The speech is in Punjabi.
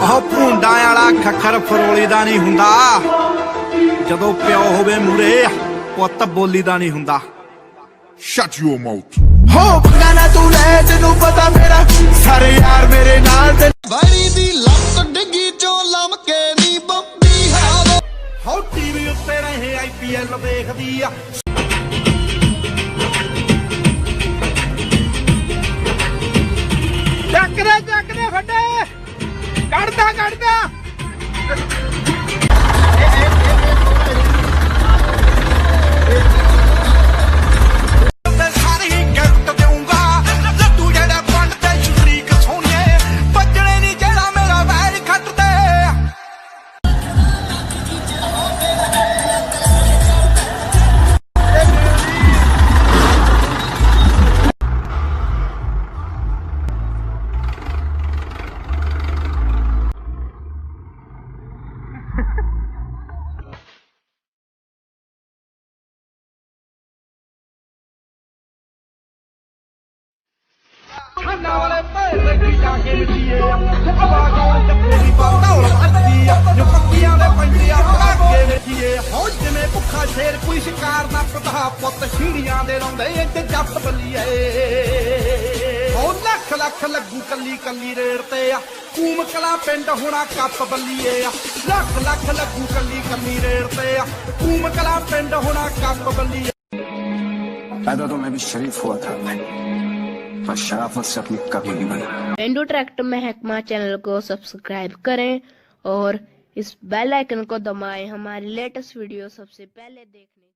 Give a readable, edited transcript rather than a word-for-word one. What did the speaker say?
ਉਹ ਭੁੰਡਾਂ ਵਾਲਾ ਖੱਖਰ ਫਰੋਲੀ ਦਾ ਨਹੀਂ ਹੁੰਦਾ, ਜਦੋਂ ਪਿਓ ਹੋਵੇ ਮੂਰੇ ਪੁੱਤ ਬੋਲੀ ਦਾ ਨਹੀਂ ਹੁੰਦਾ। Shut your mouth. ਹੋ ਬੰਗਾ ਨਾ ਤੂੰ ਲੈ, ਤੈਨੂੰ ਪਤਾ ਮੇਰਾ ਸਾਰੇ ਯਾਰ ਮੇਰੇ ਨਾਲ ਤੇ ਵਾਰੀ ਦੀ ਲੱਤ ਡਿੱਗੀ ਚੋਂ ਲਮਕੇ ਨੀ ਬੰਬੀ ਹਾਵੇ। ਹੋ ਟੀਵੀ ਉੱਤੇ ਰਹੇ IPL ਵੇਖਦੀ ਆ, ਚੱਕਦੇ ਫੱਟੇ ਕੱਢਦਾ ਖਾਨਾ ਵਾਲੇ ਭੇਡ ਦੇ ਜਾ ਕੇ ਮਿੱਟੀਏ ਹਵਾ ਗਾਉਣ ਚੱਪੇ ਦੀ ਧੌਲ ਵੱਜਦੀ ਆ, ਜੋ ਪੱਕੀਆਂ ਦੇ ਪੈਂਦੇ ਆ ਧਾਗੇ ਵੇਖੀਏ। ਹੋ ਜਿਵੇਂ ਭੁੱਖਾ ਸ਼ੇਰ ਕੋਈ ਸ਼ਿਕਾਰ ਦਾ ਪਤਾ, ਪੁੱਤ ਛੀੜੀਆਂ ਦੇ ਲਾਉਂਦੇ ਇੱਥੇ ਜੱਟ ਬੱਲੀਏ। ਹੋ ਲੱਖ ਲੱਖ ਲੱਗੂ ਕੱਲੀ ਕੱਲੀ ਰੇੜ ਤੇ ਆ, ਕੂਮ ਕਲਾ ਪਿੰਡ ਹੋਣਾ ਕੱਪ ਬੱਲੀਏ ਆ। ਲੱਖ ਲੱਖ ਲੱਗੂ ਕੱਲੀ ਕੱਲੀ ਰੇੜ ਤੇ ਆ, ਕੂਮ ਕਲਾ ਪਿੰਡ ਹੋਣਾ ਕੱਪ ਬੱਲੀਏ। पैदा तो मैं भी शरीफ हुआ था, पर शराफत से अपनी कभी नहीं बना। पेंडू ट्रैक्टर महकमा चैनल को सब्सक्राइब करें और इस बेल आइकन को दबाएं हमारी लेटेस्ट वीडियो सबसे पहले देखने।